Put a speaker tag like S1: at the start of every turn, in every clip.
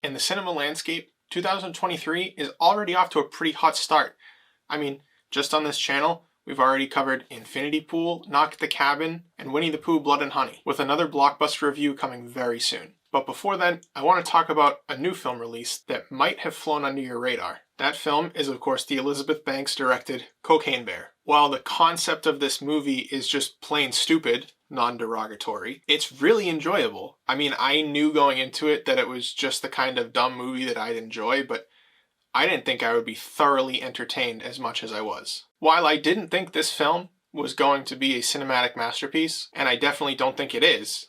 S1: In the cinema landscape, 2023 is already off to a pretty hot start. I mean, just on this channel, we've already covered Infinity Pool, Knock at the Cabin, and Winnie the Pooh Blood and Honey, with another blockbuster review coming very soon. But before then, I want to talk about a new film release that might have flown under your radar. That film is, of course, the Elizabeth Banks-directed Cocaine Bear. While the concept of this movie is just plain stupid, non-derogatory, it's really enjoyable. I mean, I knew going into it that it was just the kind of dumb movie that I'd enjoy, but I didn't think I would be thoroughly entertained as much as I was. While I didn't think this film was going to be a cinematic masterpiece, and I definitely don't think it is,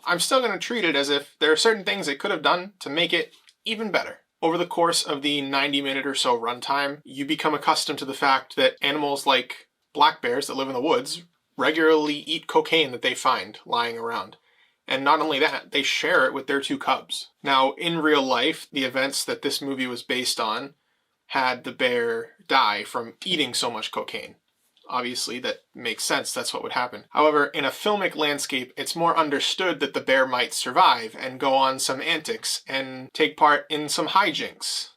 S1: I'm still going to treat it as if there are certain things it could have done to make it even better. Over the course of the 90-minute or so runtime, you become accustomed to the fact that animals like black bears that live in the woods regularly eat cocaine that they find lying around. And not only that, they share it with their two cubs. Now, in real life, the events that this movie was based on had the bear die from eating so much cocaine. Obviously, that makes sense, that's what would happen. However, in a filmic landscape, it's more understood that the bear might survive and go on some antics and take part in some hijinks,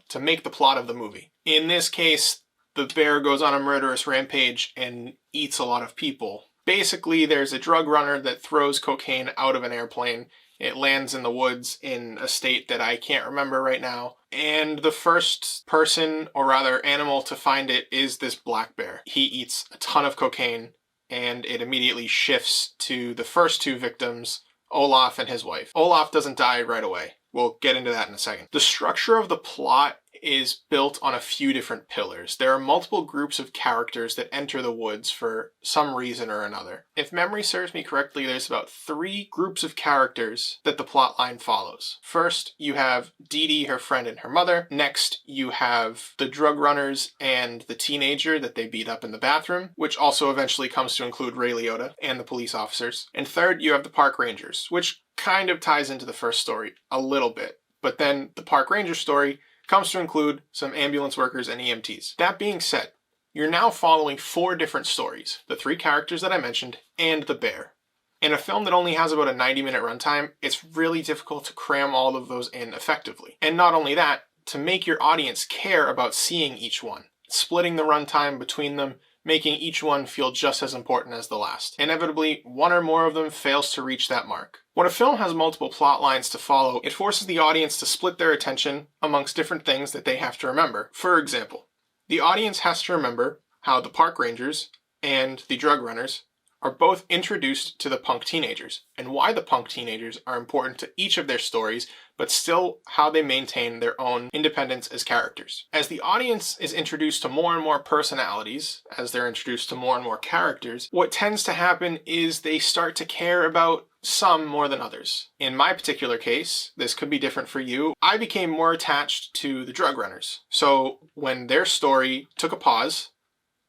S1: to make the plot of the movie. In this case, the bear goes on a murderous rampage and eats a lot of people. Basically, there's a drug runner that throws cocaine out of an airplane. It lands in the woods in a state that I can't remember right now. And the first person, or rather animal, to find it is this black bear. He eats a ton of cocaine, and it immediately shifts to the first two victims, Olaf and his wife. Olaf doesn't die right away. We'll get into that in a second. The structure of the plot is built on a few different pillars. There are multiple groups of characters that enter the woods for some reason or another. If memory serves me correctly, there's about 3 groups of characters that the plot line follows. First, you have Dee Dee, her friend, and her mother. Next, you have the drug runners and the teenager that they beat up in the bathroom, which also eventually comes to include Ray Liotta and the police officers. And third, you have the park rangers, which kind of ties into the first story a little bit. But then the park ranger story comes to include some ambulance workers and EMTs. That being said, you're now following 4 different stories, the 3 characters that I mentioned, and the bear. In a film that only has about a 90-minute runtime, it's really difficult to cram all of those in effectively. And not only that, to make your audience care about seeing each one, splitting the runtime between them, making each one feel just as important as the last. Inevitably, one or more of them fails to reach that mark. When a film has multiple plot lines to follow, it forces the audience to split their attention amongst different things that they have to remember. For example, the audience has to remember how the park rangers and the drug runners are both introduced to the punk teenagers, and why the punk teenagers are important to each of their stories, but still how they maintain their own independence as characters. As the audience is introduced to more and more personalities, as they're introduced to more and more characters, what tends to happen is they start to care about some more than others. In my particular case, this could be different for you, I became more attached to the drug runners. So when their story took a pause,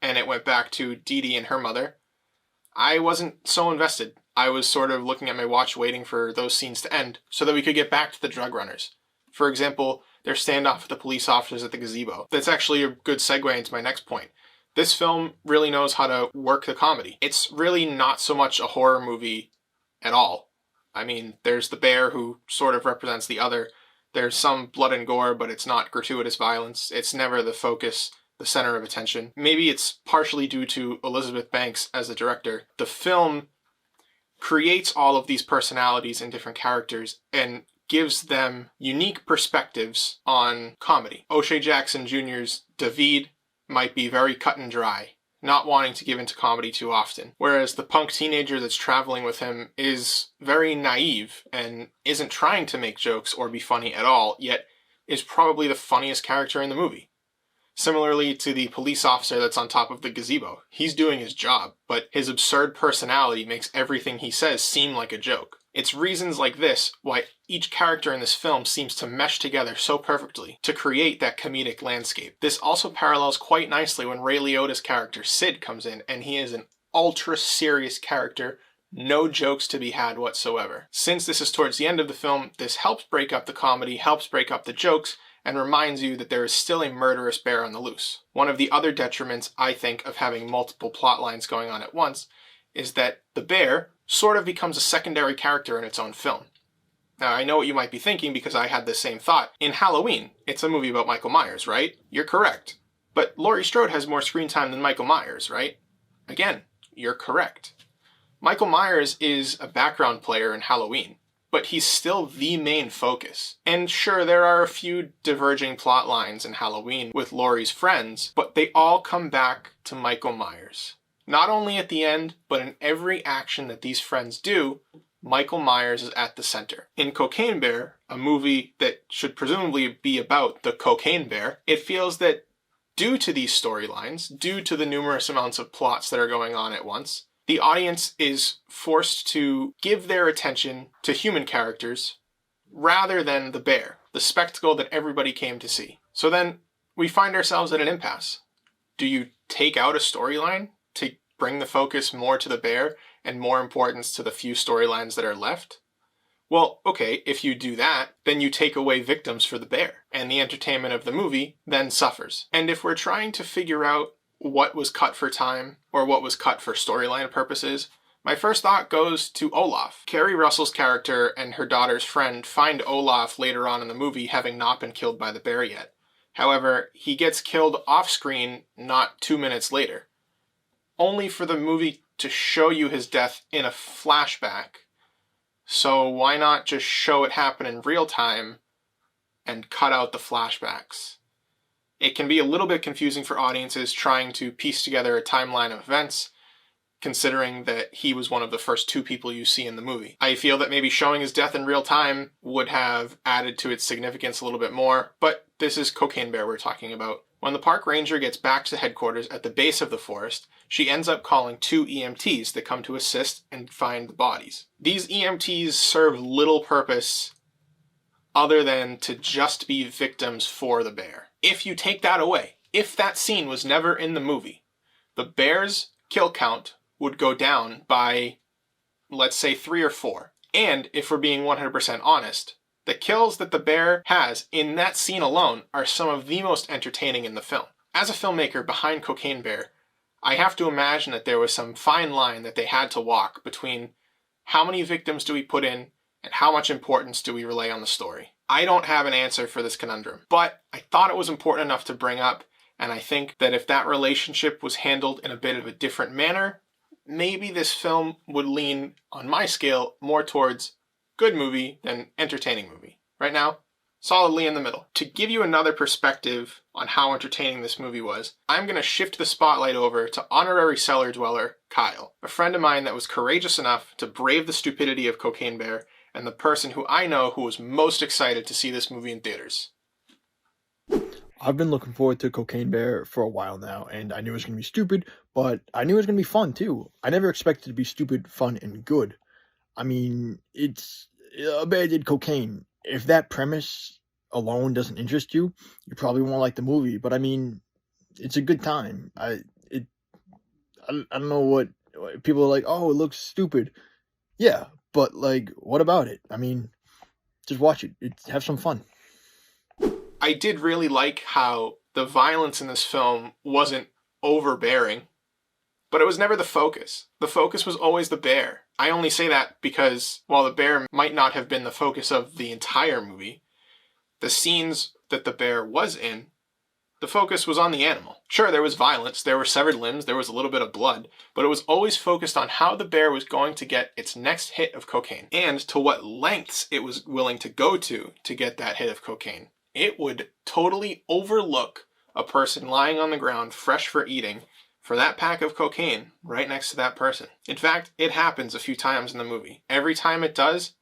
S1: and it went back to Dee Dee and her mother, I wasn't so invested. I was sort of looking at my watch waiting for those scenes to end so that we could get back to the drug runners. For example, their standoff with the police officers at the gazebo. That's actually a good segue into my next point. This film really knows how to work the comedy. It's really not so much a horror movie at all. I mean, there's the bear who sort of represents the other. There's some blood and gore, but it's not gratuitous violence. It's never the focus, the center of attention. Maybe it's partially due to Elizabeth Banks as the director. The film creates all of these personalities and different characters and gives them unique perspectives on comedy. O'Shea Jackson Jr.'s David might be very cut and dry, not wanting to give into comedy too often, whereas the punk teenager that's traveling with him is very naive and isn't trying to make jokes or be funny at all, yet is probably the funniest character in the movie. Similarly to the police officer that's on top of the gazebo. He's doing his job, but his absurd personality makes everything he says seem like a joke. It's reasons like this why each character in this film seems to mesh together so perfectly to create that comedic landscape. This also parallels quite nicely when Ray Liotta's character Sid comes in, and he is an ultra serious character, no jokes to be had whatsoever. Since this is towards the end of the film, this helps break up the comedy, helps break up the jokes, and reminds you that there is still a murderous bear on the loose. One of the other detriments, I think, of having multiple plot lines going on at once is that the bear sort of becomes a secondary character in its own film. Now, I know what you might be thinking because I had the same thought. In Halloween, it's a movie about Michael Myers, right? You're correct. But Laurie Strode has more screen time than Michael Myers, right? Again, you're correct. Michael Myers is a background player in Halloween, but he's still the main focus. And sure, there are a few diverging plot lines in Halloween with Laurie's friends, but they all come back to Michael Myers. Not only at the end, but in every action that these friends do, Michael Myers is at the center. In Cocaine Bear, a movie that should presumably be about the cocaine bear, it feels that due to these storylines, due to the numerous amounts of plots that are going on at once, the audience is forced to give their attention to human characters rather than the bear, the spectacle that everybody came to see. So then we find ourselves at an impasse. Do you take out a storyline to bring the focus more to the bear and more importance to the few storylines that are left? Well, okay, if you do that, then you take away victims for the bear, and the entertainment of the movie then suffers. And if we're trying to figure out what was cut for time or what was cut for storyline purposes, my first thought goes to Olaf. Kerry Russell's character and her daughter's friend find Olaf later on in the movie having not been killed by the bear yet. However, he gets killed off screen not 2 minutes later, only for the movie to show you his death in a flashback. So why not just show it happen in real time and cut out the flashbacks? It can be a little bit confusing for audiences trying to piece together a timeline of events, considering that he was one of the first 2 people you see in the movie. I feel that maybe showing his death in real time would have added to its significance a little bit more, but this is Cocaine Bear we're talking about. When the park ranger gets back to headquarters at the base of the forest, she ends up calling 2 EMTs that come to assist and find the bodies. These EMTs serve little purpose other than to just be victims for the bear. If you take that away, if that scene was never in the movie, the bear's kill count would go down by, let's say, 3 or 4. And if we're being 100% honest, the kills that the bear has in that scene alone are some of the most entertaining in the film. As a filmmaker behind Cocaine Bear, I have to imagine that there was some fine line that they had to walk between how many victims do we put in and how much importance do we relay on the story. I don't have an answer for this conundrum, but I thought it was important enough to bring up, and I think that if that relationship was handled in a bit of a different manner, maybe this film would lean, on my scale, more towards good movie than entertaining movie. Right now, solidly in the middle. To give you another perspective on how entertaining this movie was, I'm going to shift the spotlight over to honorary cellar dweller Kyle, a friend of mine that was courageous enough to brave the stupidity of Cocaine Bear, and the person who I know who was most excited to see this movie in theaters.
S2: I've been looking forward to Cocaine Bear for a while now, and I knew it was going to be stupid, but I knew it was going to be fun too. I never expected it to be stupid, fun, and good. I mean, it's a bear did cocaine. If that premise alone doesn't interest you, you probably won't like the movie. But I mean, it's a good time. I don't know what people are like. Oh, it looks stupid. Yeah, but like, what about it? I mean, just watch it. Have some fun.
S1: I did really like how the violence in this film wasn't overbearing, but it was never the focus. The focus was always the bear. I only say that because while the bear might not have been the focus of the entire movie, the scenes that the bear was in, the focus was on the animal. Sure, there was violence, there were severed limbs, there was a little bit of blood, but it was always focused on how the bear was going to get its next hit of cocaine, and to what lengths it was willing to go to get that hit of cocaine. It would totally overlook a person lying on the ground fresh for eating for that pack of cocaine right next to that person. In fact, it happens a few times in the movie. Every time it does,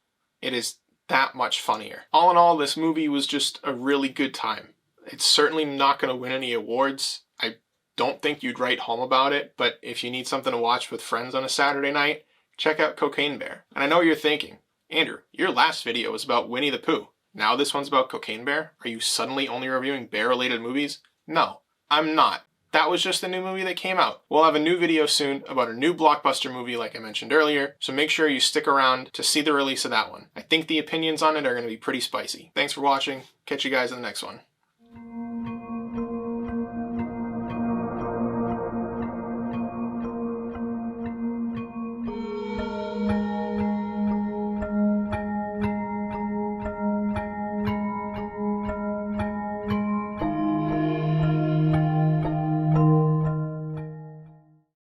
S1: it is that much funnier. All in all, this movie was just a really good time. It's certainly not going to win any awards. I don't think you'd write home about it, but if you need something to watch with friends on a Saturday night, check out Cocaine Bear. And I know you're thinking, Andrew, your last video was about Winnie the Pooh. Now this one's about Cocaine Bear? Are you suddenly only reviewing bear-related movies? No, I'm not. That was just the new movie that came out. We'll have a new video soon about a new blockbuster movie like I mentioned earlier, so make sure you stick around to see the release of that one. I think the opinions on it are going to be pretty spicy. Thanks for watching. Catch you guys in the next one.